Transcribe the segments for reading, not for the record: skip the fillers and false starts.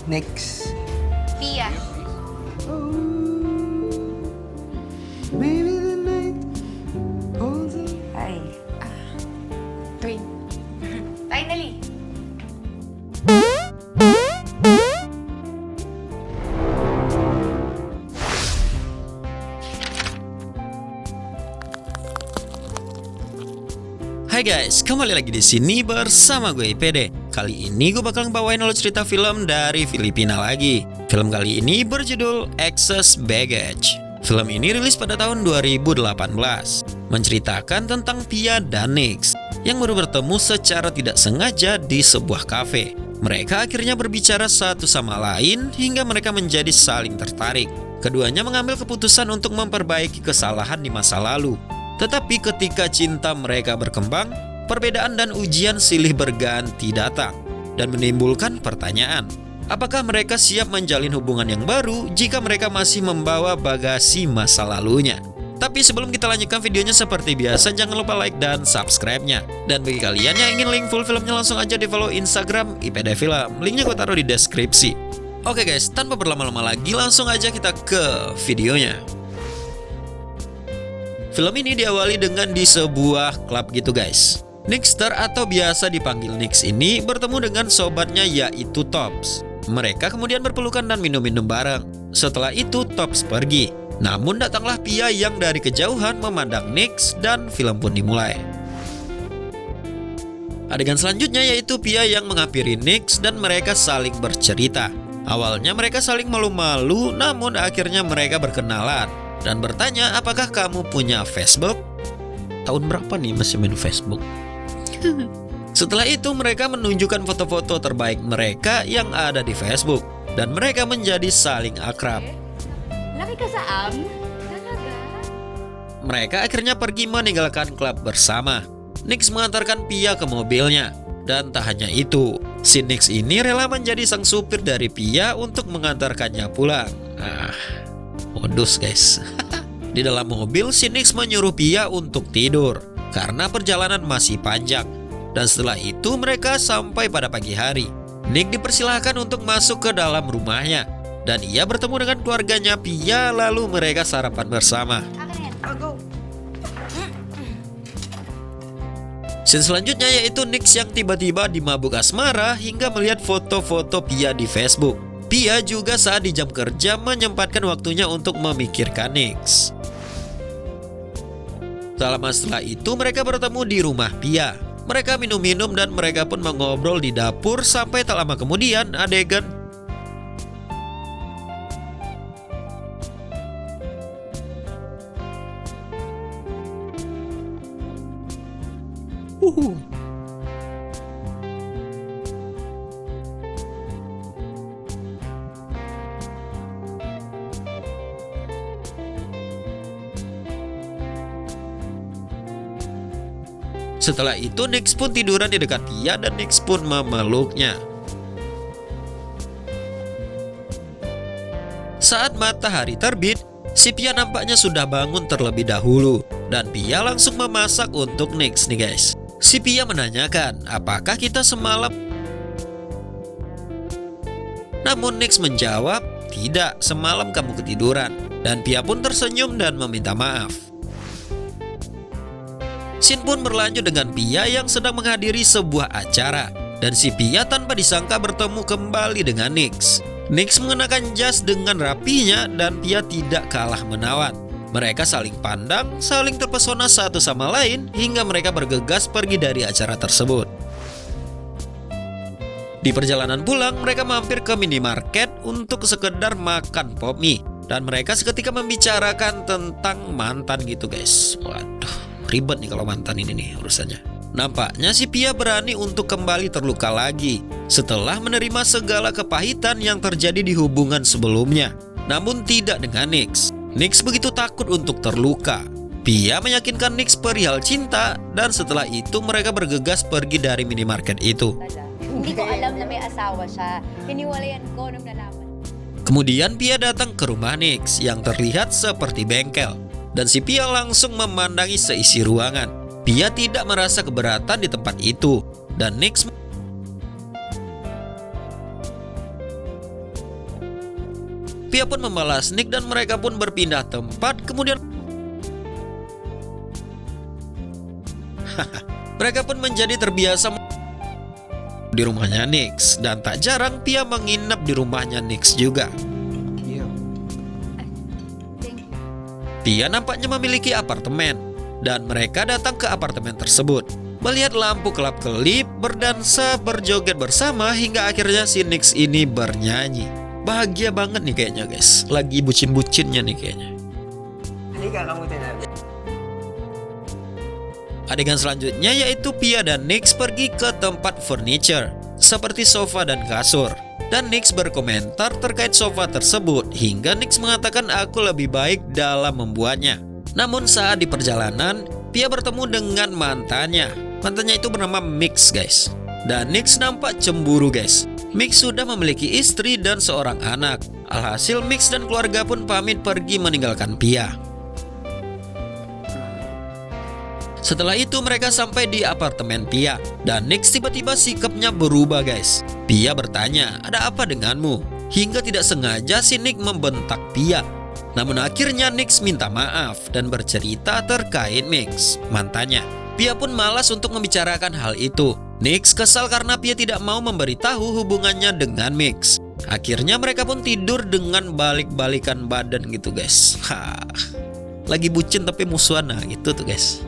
Next. Pia. Maybe the night holds a... Ay. Twin. Finally. Hai guys, kembali lagi di sini bersama gue IPD. Kali ini gue bakal ngebawain lo cerita film dari Filipina lagi. Film kali ini berjudul Excess Baggage. Film ini rilis pada tahun 2018, menceritakan tentang Pia dan Nix yang baru bertemu secara tidak sengaja di sebuah kafe. Mereka akhirnya berbicara satu sama lain hingga mereka menjadi saling tertarik. Keduanya mengambil keputusan untuk memperbaiki kesalahan di masa lalu. Tetapi ketika cinta mereka berkembang, perbedaan dan ujian silih berganti datang dan menimbulkan pertanyaan. Apakah mereka siap menjalin hubungan yang baru jika mereka masih membawa bagasi masa lalunya? Tapi sebelum kita lanjutkan videonya seperti biasa, jangan lupa like dan subscribe-nya. Dan bagi kalian yang ingin link full filmnya, langsung aja di follow Instagram IPD Film. Linknya gue taruh di deskripsi. Oke guys, tanpa berlama-lama lagi, langsung aja kita ke videonya. Film ini diawali dengan di sebuah klub gitu guys. Nixter atau biasa dipanggil Nix ini bertemu dengan sobatnya yaitu Tops. Mereka kemudian berpelukan dan minum-minum bareng. Setelah itu Tops pergi. Namun datanglah Pia yang dari kejauhan memandang Nix dan film pun dimulai. Adegan selanjutnya yaitu Pia yang menghampiri Nix dan mereka saling bercerita. Awalnya mereka saling malu-malu, namun akhirnya mereka berkenalan dan bertanya, apakah kamu punya Facebook? Tahun berapa nih masih main Facebook? Setelah itu mereka menunjukkan foto-foto terbaik mereka yang ada di Facebook. Dan mereka menjadi saling akrab. Laki ka sa am? Talaga? Mereka akhirnya pergi meninggalkan klub bersama. Nix mengantarkan Pia ke mobilnya. Dan tak hanya itu, si Nix ini rela menjadi sang supir dari Pia untuk mengantarkannya pulang. Modus guys. Di dalam mobil, si Nix menyuruh Pia untuk tidur karena perjalanan masih panjang. Dan setelah itu mereka sampai pada pagi hari. Nick dipersilahkan untuk masuk ke dalam rumahnya dan ia bertemu dengan keluarganya Pia, lalu mereka sarapan bersama. Scene selanjutnya yaitu Nix yang tiba-tiba dimabuk asmara hingga melihat foto-foto Pia di Facebook. Pia juga saat di jam kerja menyempatkan waktunya untuk memikirkan Nix. Tak lama setelah itu mereka bertemu di rumah Pia. Mereka minum-minum dan mereka pun mengobrol di dapur sampai tak lama kemudian adegan Setelah itu Nix pun tiduran di dekat Pia dan Nix pun memeluknya. Saat matahari terbit, si Pia nampaknya sudah bangun terlebih dahulu dan Pia langsung memasak untuk Nix nih guys. Si Pia menanyakan, apakah kita semalam? Namun Nix menjawab, tidak, semalam kamu ketiduran. Dan Pia pun tersenyum dan meminta maaf. Scene pun berlanjut dengan Pia yang sedang menghadiri sebuah acara. Dan si Pia tanpa disangka bertemu kembali dengan Nix. Nix mengenakan jas dengan rapinya dan Pia tidak kalah menawan. Mereka saling pandang, saling terpesona satu sama lain hingga mereka bergegas pergi dari acara tersebut. Di perjalanan pulang, mereka mampir ke minimarket untuk sekedar makan pop mie. Dan mereka seketika membicarakan tentang mantan gitu guys. Waduh, ribet nih kalau mantan ini nih urusannya. Nampaknya si Pia berani untuk kembali terluka lagi setelah menerima segala kepahitan yang terjadi di hubungan sebelumnya. Namun tidak dengan Nix. Nix begitu takut untuk terluka. Pia meyakinkan Nix perihal cinta dan setelah itu mereka bergegas pergi dari minimarket itu. Hindi ko alam na may asawa siya. Hiniwalayan ko nung nalaman. Kemudian Pia datang ke rumah Nix yang terlihat seperti bengkel. Dan si Pia langsung memandangi seisi ruangan. Pia tidak merasa keberatan di tempat itu. Dan Nix Pia pun membalas Nick dan mereka pun berpindah tempat. Kemudian mereka pun menjadi terbiasa di rumahnya Nix. Dan tak jarang Pia menginap di rumahnya Nix juga. Yo. Thank you. Pia nampaknya memiliki apartemen dan mereka datang ke apartemen tersebut. Melihat lampu kelap-kelip, berdansa, berjoget bersama hingga akhirnya si Nix ini bernyanyi. Bahagia banget nih kayaknya guys. Lagi bucin-bucinnya nih kayaknya. Halika kamu tinabi. Adegan selanjutnya yaitu Pia dan Nix pergi ke tempat furniture seperti sofa dan kasur. Dan Nix berkomentar terkait sofa tersebut hingga Nix mengatakan aku lebih baik dalam membuatnya. Namun saat di perjalanan, Pia bertemu dengan mantannya. Mantannya itu bernama Mix guys. Dan Nix nampak cemburu guys. Mix sudah memiliki istri dan seorang anak. Alhasil Mix dan keluarga pun pamit pergi meninggalkan Pia. Setelah itu mereka sampai di apartemen Pia. Dan Nix tiba-tiba sikapnya berubah guys. Pia bertanya, ada apa denganmu? Hingga tidak sengaja si Nick membentak Pia. Namun akhirnya Nix minta maaf dan bercerita terkait Mix, mantannya. Pia pun malas untuk membicarakan hal itu. Nix kesal karena Pia tidak mau memberitahu hubungannya dengan Mix. Akhirnya mereka pun tidur dengan balik-balikan badan gitu guys. Lagi bucin tapi musuhan gitu tuh guys.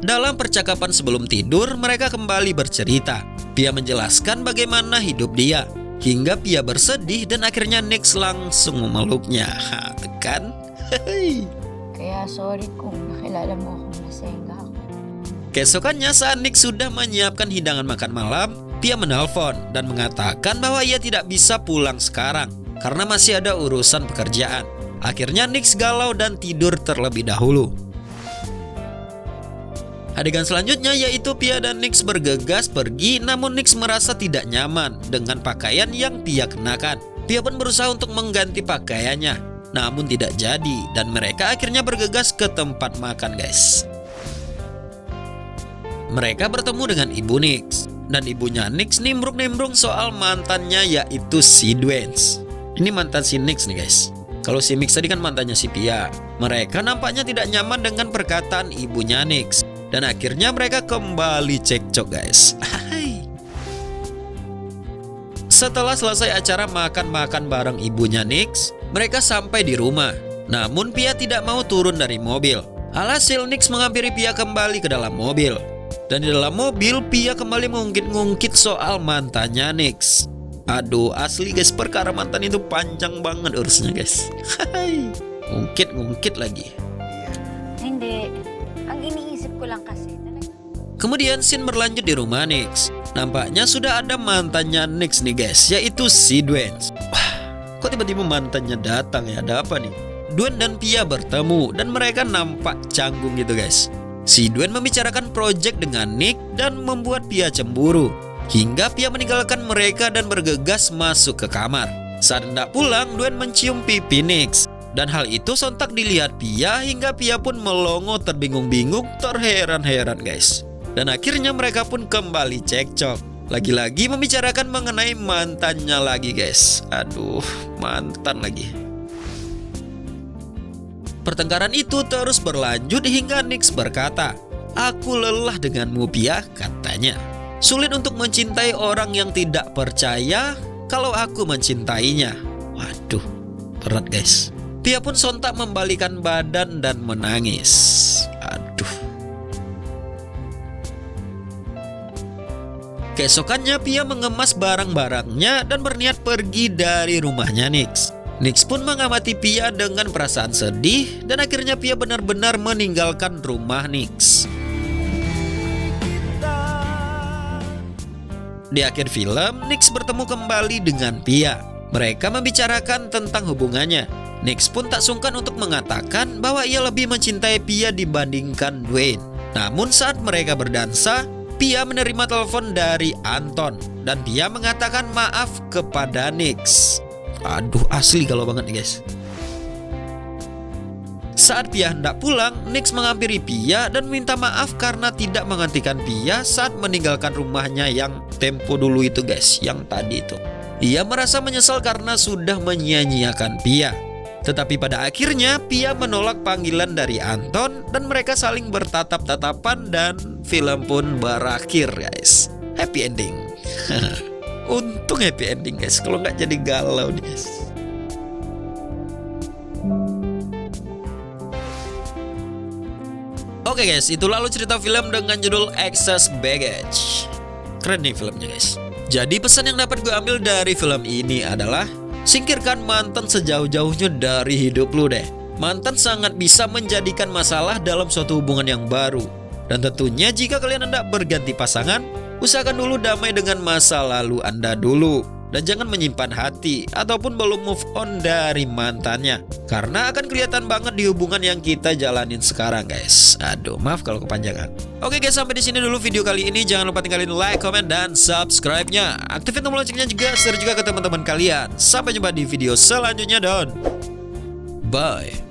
Dalam percakapan sebelum tidur, mereka kembali bercerita. Pia menjelaskan bagaimana hidup dia. Hingga Pia bersedih dan akhirnya Nix langsung memeluknya. Tekan. Kaya sorry kung nakilala mo akong nasenga ako. Keesokannya saat Nix sudah menyiapkan hidangan makan malam, Pia menelpon dan mengatakan bahwa ia tidak bisa pulang sekarang karena masih ada urusan pekerjaan. Akhirnya Nix galau dan tidur terlebih dahulu. Adegan selanjutnya yaitu Pia dan Nix bergegas pergi, namun Nix merasa tidak nyaman dengan pakaian yang Pia kenakan. Pia pun berusaha untuk mengganti pakaiannya, namun tidak jadi dan mereka akhirnya bergegas ke tempat makan guys. Mereka bertemu dengan ibu Nix dan ibunya Nix nimbrung-nimbrung soal mantannya yaitu si Dwayne. Ini mantan si Nix nih guys. Kalau si Mix tadi kan mantannya si Pia. Mereka nampaknya tidak nyaman dengan perkataan ibunya Nix. Dan akhirnya mereka kembali cekcok guys. Setelah selesai acara makan-makan bareng ibunya Nix, mereka sampai di rumah. Namun Pia tidak mau turun dari mobil. Alhasil Nix menghampiri Pia kembali ke dalam mobil. Dan di dalam mobil Pia kembali mengungkit-ngungkit soal mantannya Nix. Aduh asli guys, perkara mantan itu panjang banget urusnya guys. Ngungkit-ngungkit lagi. Hindi. Ang iniisip ko lang kasi. Kemudian scene berlanjut di rumah Nix. Nampaknya sudah ada mantannya Nix nih guys, yaitu si Dwayne. Wah, kok tiba-tiba mantannya datang ya? Ada apa nih? Dwayne dan Pia bertemu dan mereka nampak canggung gitu guys. Si Dwayne membicarakan proyek dengan Nick dan membuat Pia cemburu. Hingga Pia meninggalkan mereka dan bergegas masuk ke kamar. Saat hendak pulang, Dwayne mencium pipi Nix. Dan hal itu sontak dilihat Pia hingga Pia pun melongo terbingung-bingung, terheran-heran guys. Dan akhirnya mereka pun kembali cekcok. Lagi-lagi membicarakan mengenai mantannya lagi guys. Aduh, mantan lagi. Pertengkaran itu terus berlanjut hingga Nix berkata, "Aku lelah denganmu Pia," katanya. "Sulit untuk mencintai orang yang tidak percaya kalau aku mencintainya." Waduh, berat guys. Pia pun sontak membalikan badan dan menangis. Aduh. Keesokannya Pia mengemas barang-barangnya dan berniat pergi dari rumahnya Nix. Nix pun mengamati Pia dengan perasaan sedih dan akhirnya Pia benar-benar meninggalkan rumah Nix. Di akhir film, Nix bertemu kembali dengan Pia. Mereka membicarakan tentang hubungannya. Nix pun tak sungkan untuk mengatakan bahwa ia lebih mencintai Pia dibandingkan Dwayne. Namun saat mereka berdansa, Pia menerima telepon dari Anton dan Pia mengatakan maaf kepada Nix. Aduh, asli galau banget nih guys. Saat Pia hendak pulang, Nix menghampiri Pia dan minta maaf karena tidak menggantikan Pia saat meninggalkan rumahnya yang tempo dulu itu guys, yang tadi itu. Ia merasa menyesal karena sudah menyia-nyiakan Pia. Tetapi pada akhirnya Pia menolak panggilan dari Anton dan mereka saling bertatap-tatapan dan film pun berakhir guys. Happy ending. Untung happy ending guys, kalau nggak jadi galau nih guys. Oke guys, itu lalu cerita film dengan judul Excess Baggage. Keren nih filmnya guys. Jadi pesan yang dapat gue ambil dari film ini adalah singkirkan mantan sejauh-jauhnya dari hidup lu deh. Mantan sangat bisa menjadikan masalah dalam suatu hubungan yang baru. Dan tentunya jika kalian hendak berganti pasangan, usahakan dulu damai dengan masa lalu Anda dulu. Dan jangan menyimpan hati ataupun belum move on dari mantannya, karena akan kelihatan banget di hubungan yang kita jalanin sekarang guys. Aduh, maaf kalau kepanjangan. Oke guys, sampai di sini dulu video kali ini. Jangan lupa tinggalin like, comment, dan subscribe-nya. Aktifin tombol loncengnya juga, share juga ke teman-teman kalian. Sampai jumpa di video selanjutnya dan bye.